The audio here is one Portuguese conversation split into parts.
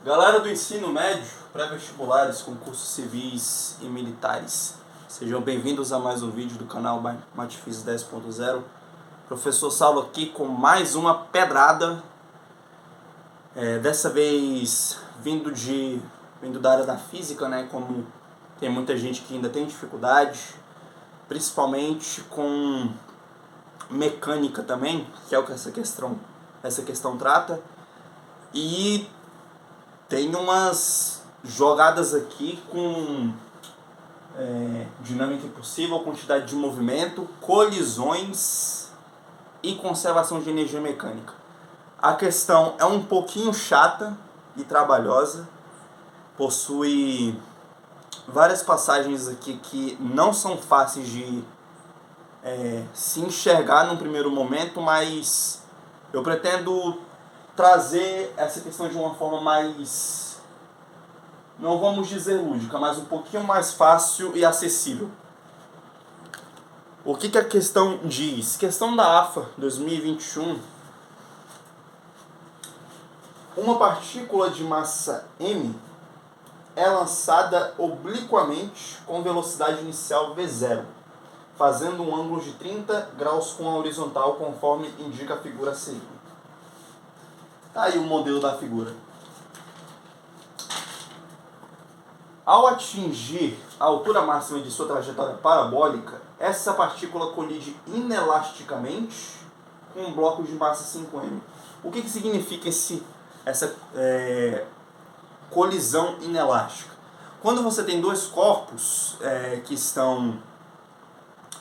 Galera do ensino médio, pré-vestibulares, concursos civis e militares, sejam bem-vindos a mais um vídeo do canal Matefis 10.0. Professor Saulo aqui com mais uma pedrada, dessa vez vindo da área da física, né? Como tem muita gente que ainda tem dificuldade, principalmente com mecânica também, que é o que essa questão trata. E tem umas jogadas aqui com dinâmica impossível, quantidade de movimento, colisões e conservação de energia mecânica. A questão é um pouquinho chata e trabalhosa, possui várias passagens aqui que não são fáceis de se enxergar num primeiro momento, mas eu pretendo trazer essa questão de uma forma mais, não vamos dizer lúdica, mas um pouquinho mais fácil e acessível. O que a questão diz? Questão da AFA 2021. Uma partícula de massa m é lançada obliquamente com velocidade inicial v0, fazendo um ângulo de 30 graus com a horizontal, conforme indica a figura a seguir. Tá aí o modelo da figura. Ao atingir a altura máxima de sua trajetória parabólica, essa partícula colide inelasticamente com um bloco de massa 5m. O que significa essa colisão inelástica? Quando você tem dois corpos que estão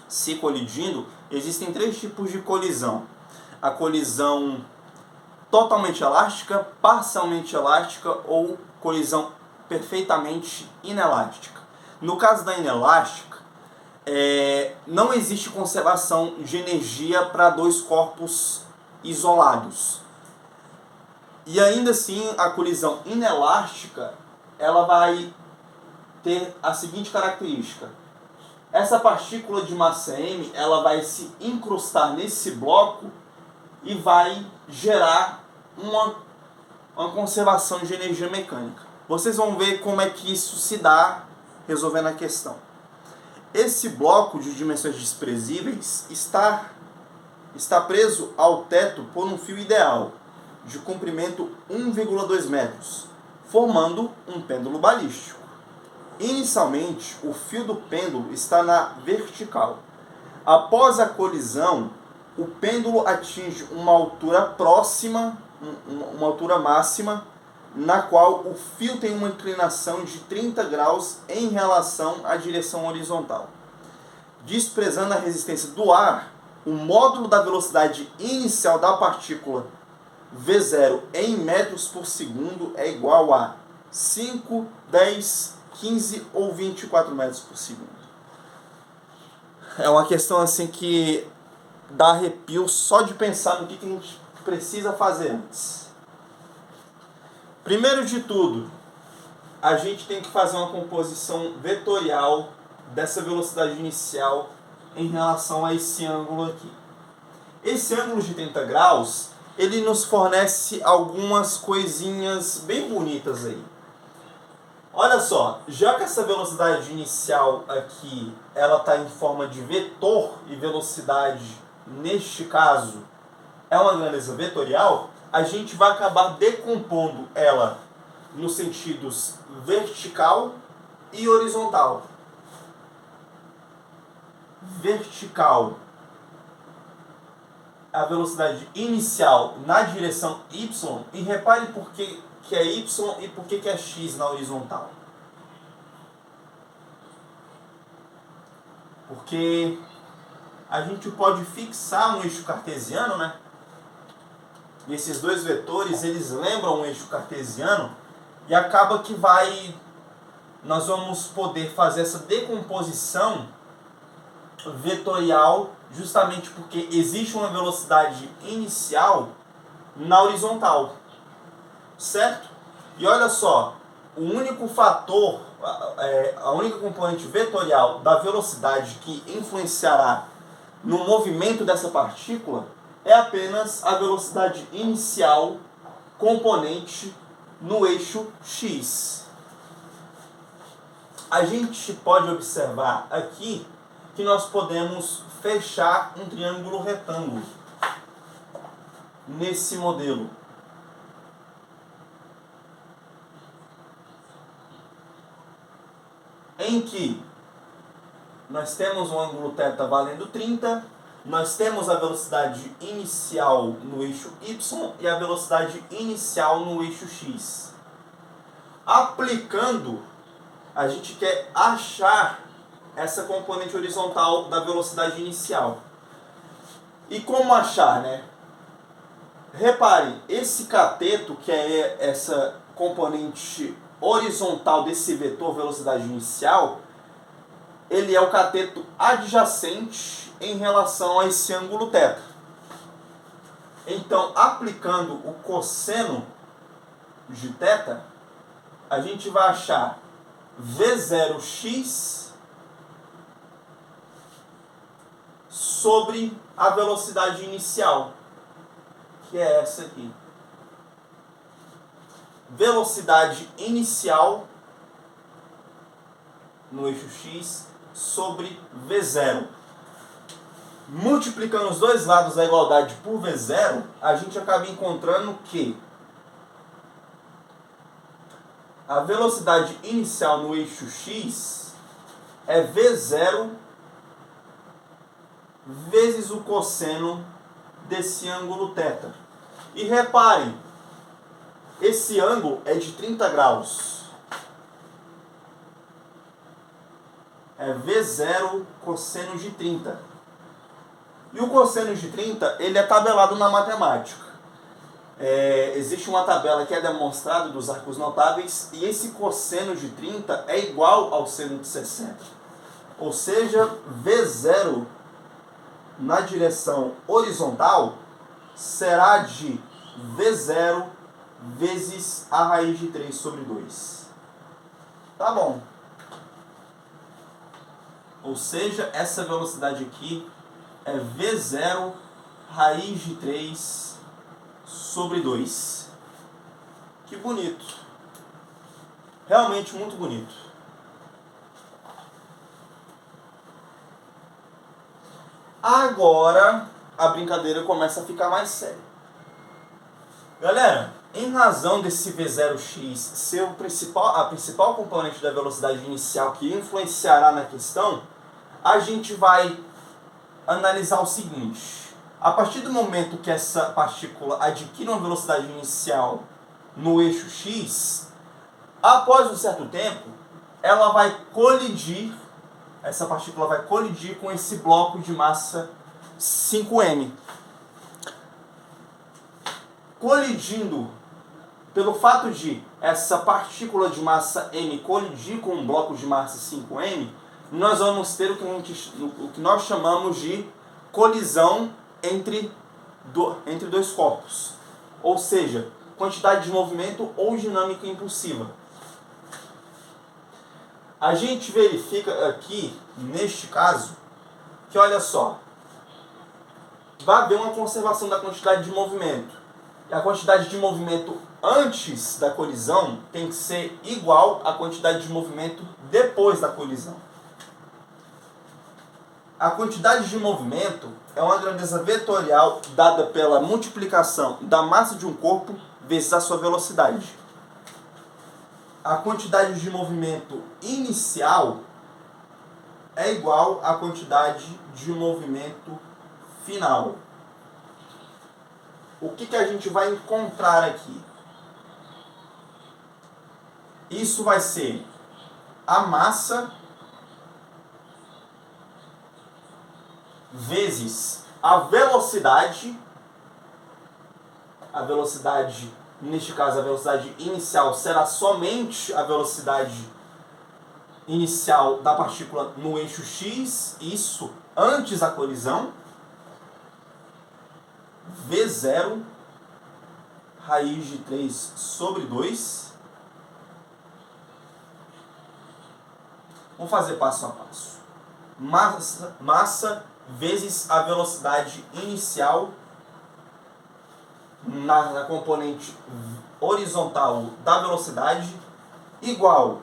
se colidindo, existem três tipos de colisão. A colisão totalmente elástica, parcialmente elástica ou colisão perfeitamente inelástica. No caso da inelástica, não existe conservação de energia para dois corpos isolados. E ainda assim, a colisão inelástica, ela vai ter a seguinte característica: essa partícula de massa m, ela vai se incrustar nesse bloco e vai gerar uma conservação de energia mecânica. Vocês vão ver como é que isso se dá resolvendo a questão. Esse bloco de dimensões desprezíveis está preso ao teto por um fio ideal, de comprimento 1,2 metros, formando um pêndulo balístico. Inicialmente, o fio do pêndulo está na vertical. Após a colisão, o pêndulo atinge uma altura próxima, uma altura máxima, na qual o fio tem uma inclinação de 30 graus em relação à direção horizontal. Desprezando a resistência do ar, o módulo da velocidade inicial da partícula V0 em metros por segundo é igual a 5, 10, 15 ou 24 metros por segundo. É uma questão assim que dá arrepio só de pensar no que a gente precisa fazer antes. Primeiro de tudo, a gente tem que fazer uma composição vetorial dessa velocidade inicial em relação a esse ângulo aqui. Esse ângulo de 30 graus, ele nos fornece algumas coisinhas bem bonitas aí. Olha só, já que essa velocidade inicial aqui, ela está em forma de vetor e velocidade, neste caso, é uma grandeza vetorial, a gente vai acabar decompondo ela nos sentidos vertical e horizontal. Vertical, a velocidade inicial na direção y, e repare por que é y e por que é x na horizontal. Porque a gente pode fixar um eixo cartesiano, né? E esses dois vetores, eles lembram um eixo cartesiano, e acaba que nós vamos poder fazer essa decomposição vetorial, justamente porque existe uma velocidade inicial na horizontal, certo? E olha só, o único fator, a única componente vetorial da velocidade que influenciará no movimento dessa partícula é apenas a velocidade inicial componente no eixo X. A gente pode observar aqui que nós podemos fechar um triângulo retângulo nesse modelo. Em que nós temos um ângulo θ valendo 30, nós temos a velocidade inicial no eixo Y e a velocidade inicial no eixo X. Aplicando, a gente quer achar essa componente horizontal da velocidade inicial. E como achar, né? Reparem, esse cateto, que é essa componente horizontal desse vetor velocidade inicial, ele é o cateto adjacente em relação a esse ângulo θ. Então, aplicando o cosseno de θ, a gente vai achar V0x sobre a velocidade inicial, que é essa aqui. Velocidade inicial no eixo X sobre V0. Multiplicando os dois lados da igualdade por V0, a gente acaba encontrando que a velocidade inicial no eixo X é V0 vezes o cosseno desse ângulo θ. E reparem, esse ângulo é de 30 graus. É V0 cosseno de 30. E o cosseno de 30, ele é tabelado na matemática. Existe uma tabela que é demonstrada dos arcos notáveis, e esse cosseno de 30 é igual ao seno de 60. Ou seja, V0 na direção horizontal será de V0 vezes a raiz de 3 sobre 2. Tá bom. Ou seja, essa velocidade aqui é V0 raiz de 3 sobre 2. Que bonito. Realmente muito bonito. Agora a brincadeira começa a ficar mais séria. Galera, em razão desse V0x ser a principal componente da velocidade inicial que influenciará na questão, a gente vai analisar o seguinte. A partir do momento que essa partícula adquire uma velocidade inicial no eixo x, após um certo tempo, ela vai colidir, essa partícula vai colidir com esse bloco de massa 5m. Colidindo, pelo fato de essa partícula de massa m colidir com um bloco de massa 5m, nós vamos ter o que nós chamamos de colisão entre dois corpos. Ou seja, quantidade de movimento ou dinâmica impulsiva. A gente verifica aqui, neste caso, que olha só, vai haver uma conservação da quantidade de movimento. E a quantidade de movimento antes da colisão tem que ser igual à quantidade de movimento depois da colisão. A quantidade de movimento é uma grandeza vetorial dada pela multiplicação da massa de um corpo vezes a sua velocidade. A quantidade de movimento inicial é igual à quantidade de movimento final. O que a gente vai encontrar aqui? Isso vai ser a massa vezes a velocidade, neste caso a velocidade inicial será somente a velocidade inicial da partícula no eixo x, isso antes da colisão, V0 raiz de 3 sobre 2. Vamos fazer passo a passo. Massa vezes a velocidade inicial na componente horizontal da velocidade igual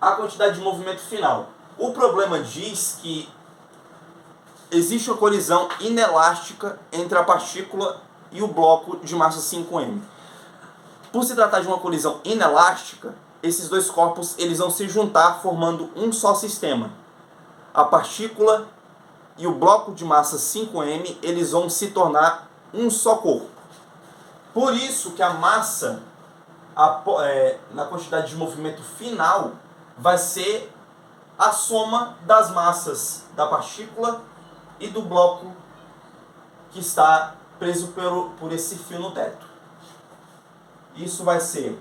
a quantidade de movimento final. O problema diz que existe uma colisão inelástica entre a partícula e o bloco de massa 5m. Por se tratar de uma colisão inelástica, esses dois corpos eles vão se juntar formando um só sistema. A partícula e o bloco de massa 5m eles vão se tornar um só corpo. Por isso que a massa na quantidade de movimento final vai ser a soma das massas da partícula e do bloco que está preso por esse fio no teto. Isso vai ser,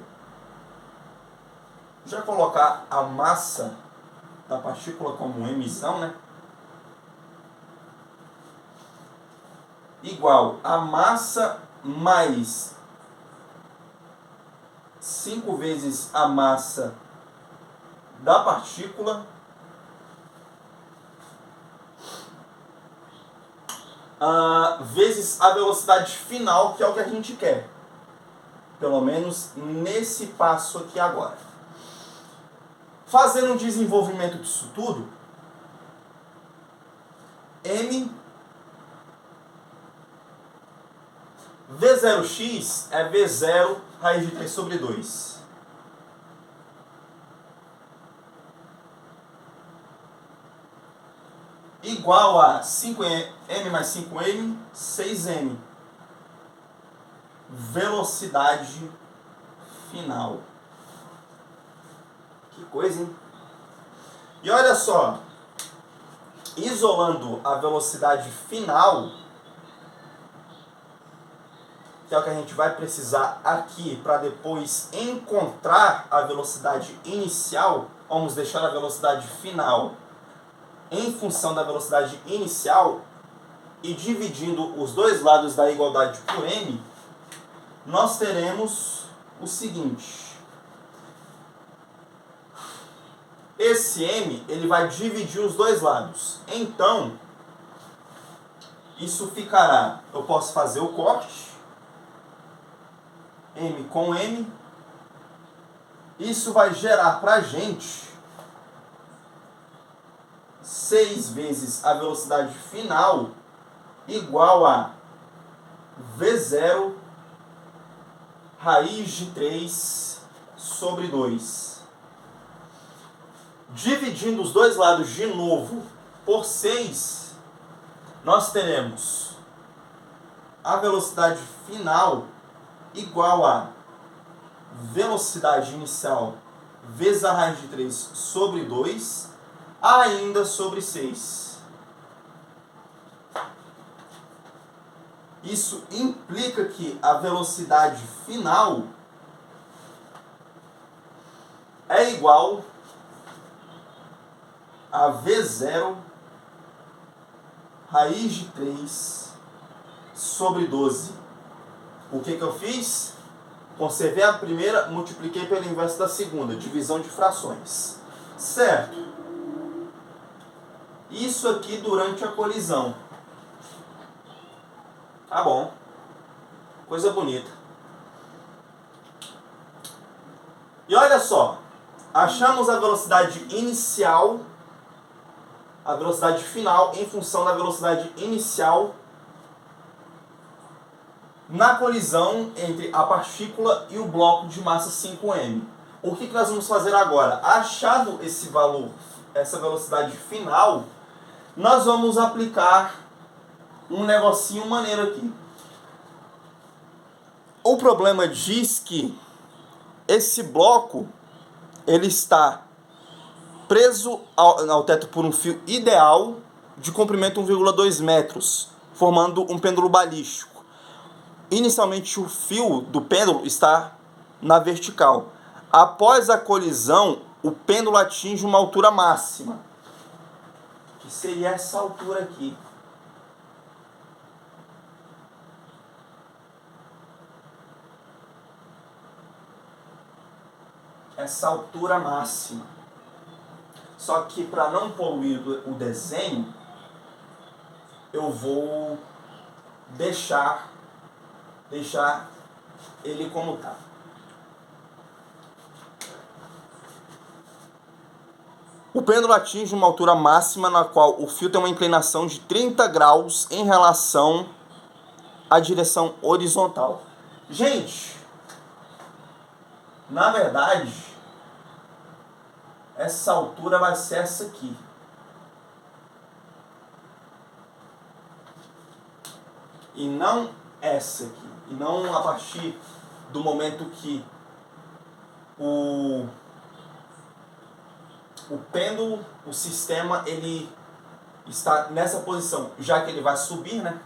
já colocar a massa da partícula como emissão, né? Igual a massa mais 5 vezes a massa da partícula vezes a velocidade final, que é o que a gente quer. Pelo menos nesse passo aqui agora. Fazendo um desenvolvimento disso tudo, m V0x é V0 raiz de 3 sobre 2. Igual a 5m mais 5m, 6m. Velocidade final. Que coisa, hein? E olha só, isolando a velocidade final, que é o que a gente vai precisar aqui para depois encontrar a velocidade inicial, vamos deixar a velocidade final em função da velocidade inicial e dividindo os dois lados da igualdade por m, nós teremos o seguinte. Esse m ele vai dividir os dois lados. Então, isso ficará, eu posso fazer o corte, m com m, isso vai gerar para a gente 6 vezes a velocidade final igual a V0 raiz de 3 sobre 2. Dividindo os dois lados de novo por 6, nós teremos a velocidade final igual a velocidade inicial vezes a raiz de 3 sobre 2, ainda sobre 6. Isso implica que a velocidade final é igual a V0 raiz de 3 sobre 12. O que eu fiz? Conservei a primeira, multipliquei pelo inverso da segunda, divisão de frações. Certo? Isso aqui durante a colisão. Tá bom. Coisa bonita. E olha só. Achamos a velocidade inicial, a velocidade final em função da velocidade inicial na colisão entre a partícula e o bloco de massa 5m. O que nós vamos fazer agora? Achado esse valor, essa velocidade final, nós vamos aplicar um negocinho maneiro aqui. O problema diz que esse bloco ele está preso ao teto por um fio ideal de comprimento 1,2 metros, formando um pêndulo balístico. Inicialmente o fio do pêndulo está na vertical. Após a colisão, o pêndulo atinge uma altura máxima, que seria essa altura aqui. Essa altura máxima. Só que para não poluir o desenho, eu vou deixar ele como está. O pêndulo atinge uma altura máxima na qual o fio tem uma inclinação de 30 graus em relação à direção horizontal. Gente, na verdade, essa altura vai ser essa aqui. E não essa aqui. E não a partir do momento que o pêndulo, o sistema, ele está nessa posição, já que ele vai subir, né?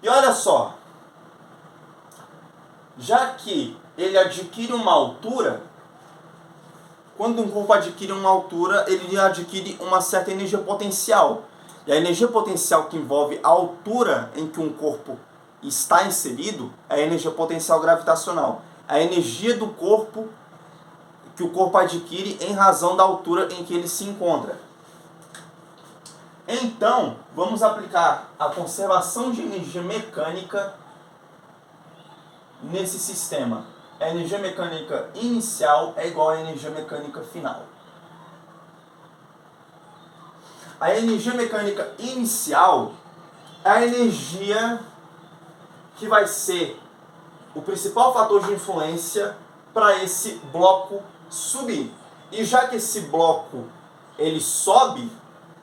E olha só, já que ele adquire uma altura, quando um corpo adquire uma altura, ele adquire uma certa energia potencial. E a energia potencial que envolve a altura em que um corpo está inserido é a energia potencial gravitacional. A energia do corpo que o corpo adquire em razão da altura em que ele se encontra. Então, vamos aplicar a conservação de energia mecânica nesse sistema. A energia mecânica inicial é igual à energia mecânica final. A energia mecânica inicial é a energia que vai ser o principal fator de influência para esse bloco subir. E já que esse bloco ele sobe,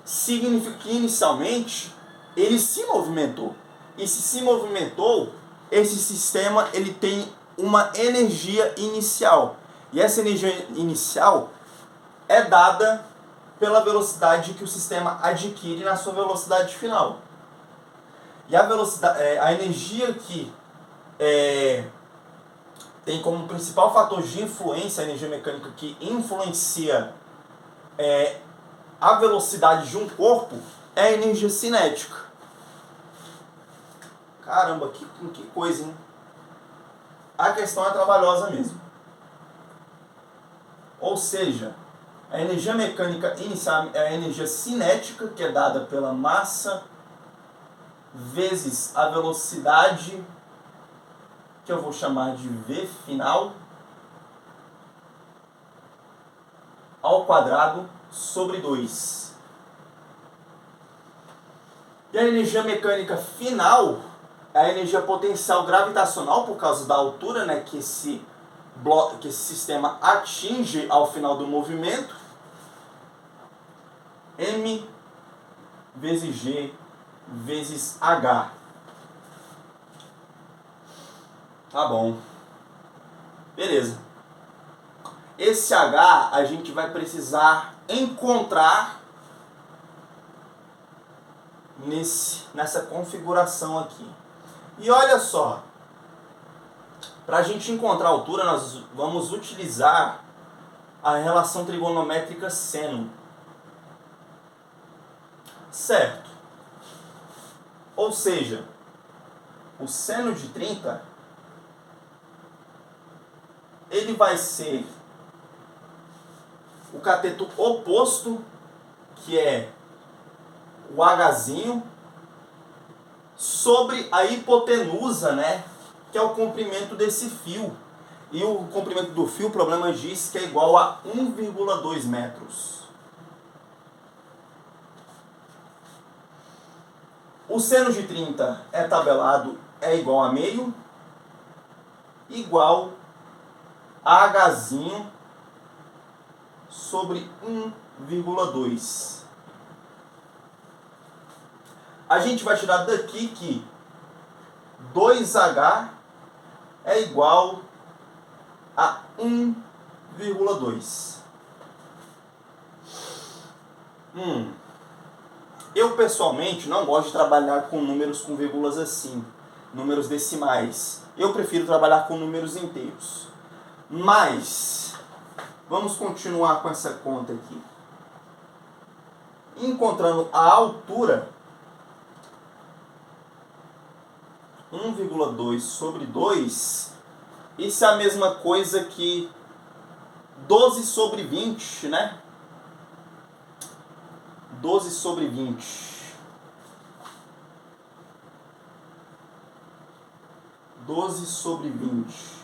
significa que inicialmente ele se movimentou. E se movimentou, esse sistema ele tem uma energia inicial. E essa energia inicial é dada pela velocidade que o sistema adquire na sua velocidade final. E a energia que tem como principal fator de influência, a energia mecânica que influencia a velocidade de um corpo, é a energia cinética. Caramba, que coisa, hein? A questão é trabalhosa mesmo. Ou seja, a energia mecânica inicial é a energia cinética, que é dada pela massa vezes a velocidade, que eu vou chamar de V final, ao quadrado sobre 2. E a energia mecânica final é a energia potencial gravitacional, por causa da altura, né, que esse sistema atinge ao final do movimento. M vezes G vezes H. Tá bom. Beleza. Esse H a gente vai precisar encontrar nessa configuração aqui. E olha só, para a gente encontrar a altura, nós vamos utilizar a relação trigonométrica seno. Certo. Ou seja, o seno de 30, ele vai ser o cateto oposto, que é o Hzinho, sobre a hipotenusa, né, que é o comprimento desse fio. E o comprimento do fio, o problema diz que é igual a 1,2 metros. O seno de 30 é tabelado, é igual a meio, igual a Hzinho sobre 1,2. A gente vai tirar daqui que 2H é igual a 1,2. Eu pessoalmente não gosto de trabalhar com números com vírgulas assim, números decimais. Eu prefiro trabalhar com números inteiros. Mas vamos continuar com essa conta aqui. Encontrando a altura, 1,2 sobre 2, isso é a mesma coisa que 12 sobre 20, né? 12 sobre 20. 12 sobre 20.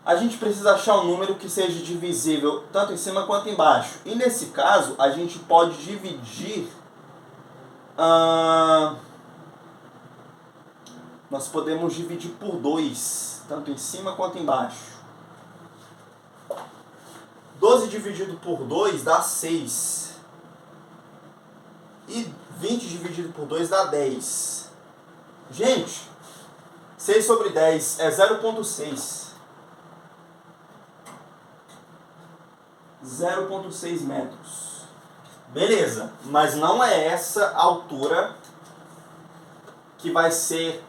A gente precisa achar um número que seja divisível tanto em cima quanto embaixo. E nesse caso, a gente pode dividir... nós podemos dividir por 2, tanto em cima quanto embaixo. 12 dividido por 2 dá 6. E 20 dividido por 2 dá 10. Gente, 6 sobre 10 é 0,6. 0,6 metros. Beleza, mas não é essa a altura que vai ser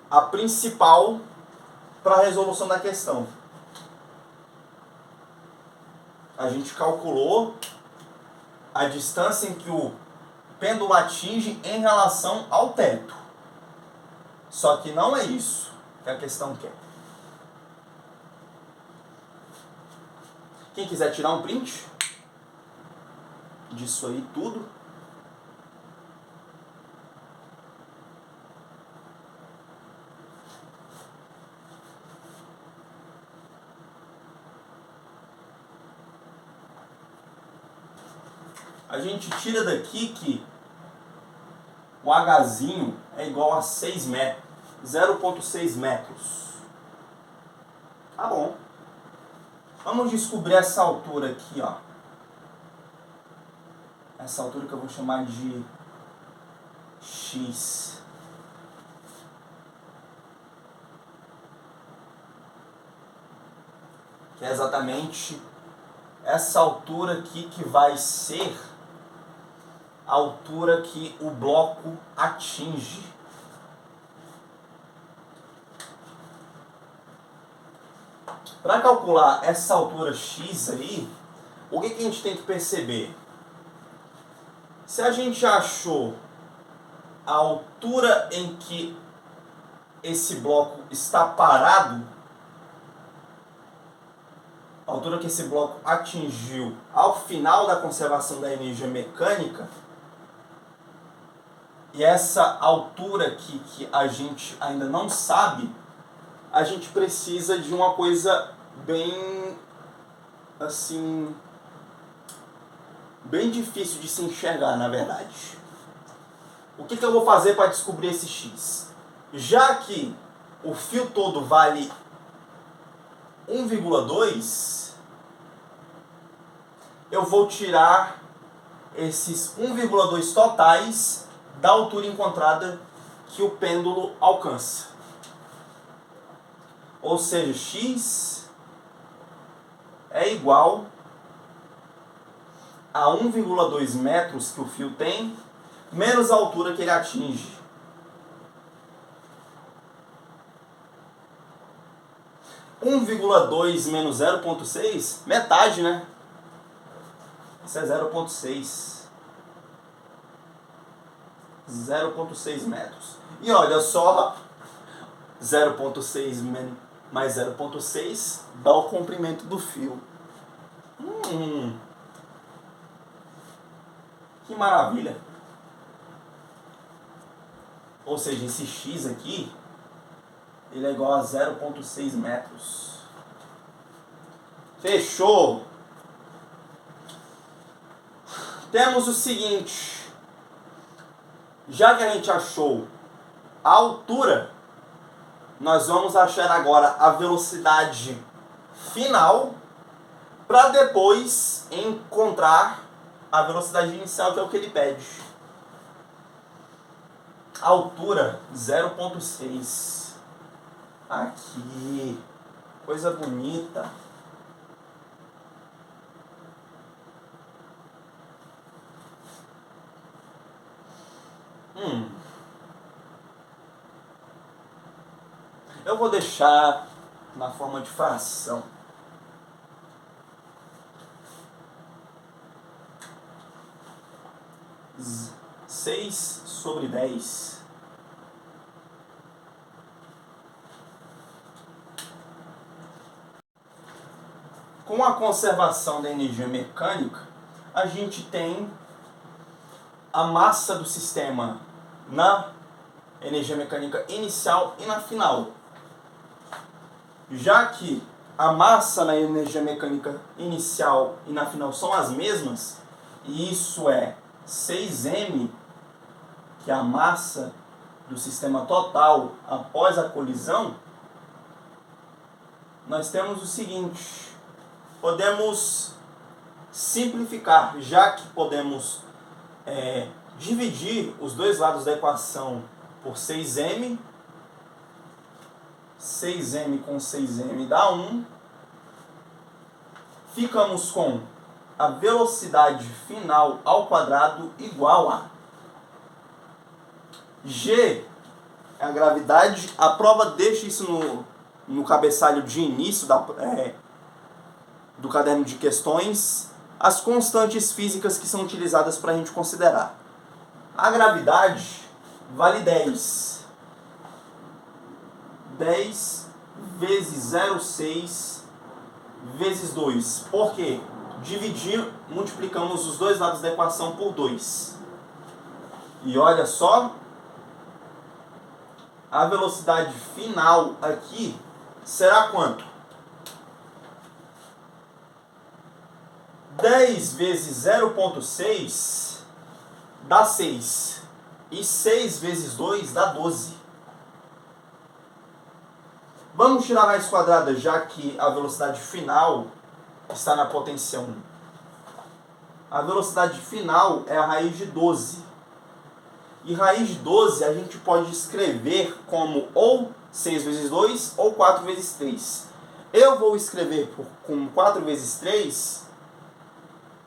a principal para a resolução da questão. A gente calculou a distância em que o pêndulo atinge em relação ao teto. Só que não é isso que a questão quer. Quem quiser tirar um print disso aí tudo, a gente tira daqui que o Hzinho é igual a 6 metros, 0,6 metros. Tá bom. Vamos descobrir essa altura aqui, ó. Essa altura que eu vou chamar de X. Que é exatamente essa altura aqui que vai ser a altura que o bloco atinge. Para calcular essa altura X aí, o que a gente tem que perceber? Se a gente achou a altura em que esse bloco está parado, a altura que esse bloco atingiu ao final da conservação da energia mecânica, e essa altura aqui que a gente ainda não sabe, a gente precisa de uma coisa bem, assim, bem difícil de se enxergar, na verdade. O que eu vou fazer para descobrir esse X? Já que o fio todo vale 1,2, eu vou tirar esses 1,2 totais da altura encontrada que o pêndulo alcança. Ou seja, X é igual a 1,2 metros que o fio tem, menos a altura que ele atinge. – 1,2 menos 0,6, metade, né? Isso é 0,6. 0,6 metros. E olha só, 0,6 mais 0,6 dá o comprimento do fio. Que maravilha! Ou seja, esse X aqui, ele é igual a 0,6 metros. Fechou! Temos o seguinte, já que a gente achou a altura, nós vamos achar agora a velocidade final para depois encontrar a velocidade inicial, que é o que ele pede. Altura 0,6. Aqui, coisa bonita. Eu vou deixar na forma de fração. Z 6 sobre 10. Com a conservação da energia mecânica, a gente tem a massa do sistema na energia mecânica inicial e na final. Já que a massa na energia mecânica inicial e na final são as mesmas, e isso é 6m, que é a massa do sistema total após a colisão, nós temos o seguinte: podemos simplificar, já que podemos dividir os dois lados da equação por 6m. 6m com 6m dá 1. Ficamos com a velocidade final ao quadrado igual a G é a gravidade. A prova deixa isso no cabeçalho de início do caderno de questões, as constantes físicas que são utilizadas para a gente considerar. A gravidade vale 10. 10 vezes 0,6 vezes 2. Por quê? Multiplicamos os dois lados da equação por 2. E olha só, a velocidade final aqui será quanto? 10 vezes 0,6 dá 6. E 6 vezes 2 dá 12. Vamos tirar a raiz quadrada, já que a velocidade final está na potência 1. A velocidade final é a raiz de 12. E raiz de 12 a gente pode escrever como ou 6 vezes 2 ou 4 vezes 3. Eu vou escrever com 4 vezes 3,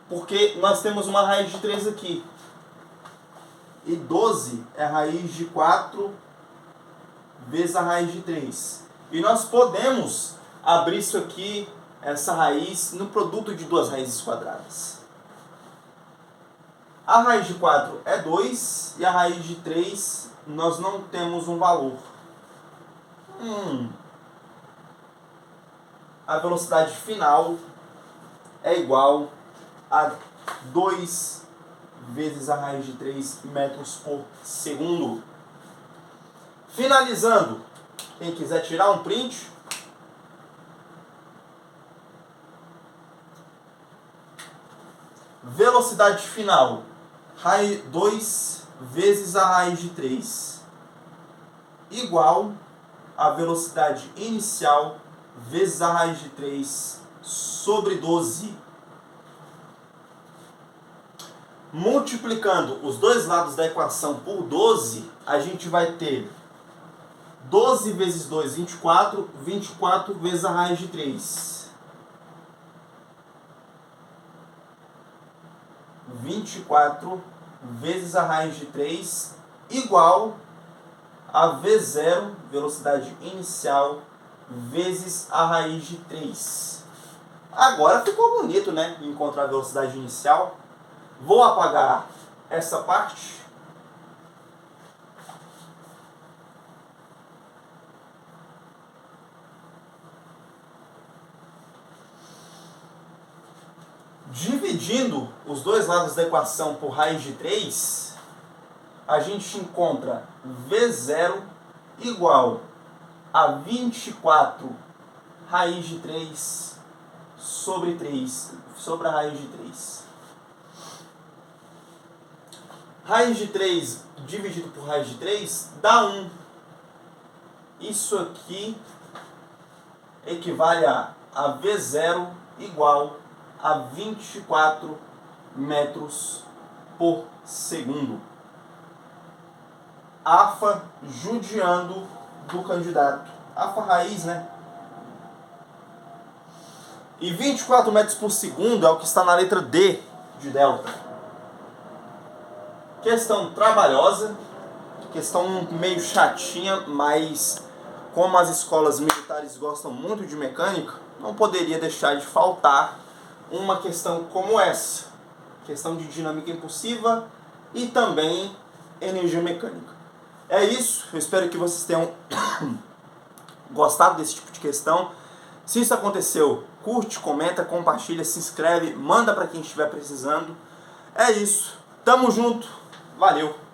porque nós temos uma raiz de 3 aqui. E 12 é a raiz de 4 vezes a raiz de 3. E nós podemos abrir isso aqui, essa raiz, no produto de duas raízes quadradas. A raiz de 4 é 2 e a raiz de 3 nós não temos um valor. A velocidade final é igual a 2 vezes a raiz de 3 metros por segundo. Finalizando, quem quiser tirar um print, velocidade final, 2 vezes a raiz de 3, igual a velocidade inicial vezes a raiz de 3 sobre 12. Multiplicando os dois lados da equação por 12, a gente vai ter 12 vezes 2, 24, 24 vezes a raiz de 3. 24 vezes a raiz de 3 igual a V0, velocidade inicial, vezes a raiz de 3. Agora ficou bonito, né? Encontrar a velocidade inicial. Vou apagar essa parte. Dividindo os dois lados da equação por raiz de 3, a gente encontra V0 igual a 24 raiz de 3 sobre 3, sobre a raiz de 3. Raiz de 3 dividido por raiz de 3 dá 1. Isso aqui equivale a V0 igual a 24 metros por segundo. AFA judiando do candidato. AFA raiz, né? E 24 metros por segundo é o que está na letra D de delta. Questão trabalhosa, questão meio chatinha, mas como as escolas militares gostam muito de mecânica, não poderia deixar de faltar uma questão como essa. Questão de dinâmica impulsiva e também energia mecânica. É isso, eu espero que vocês tenham gostado desse tipo de questão. Se isso aconteceu, curte, comenta, compartilha, se inscreve, manda para quem estiver precisando. É isso, tamo junto, valeu!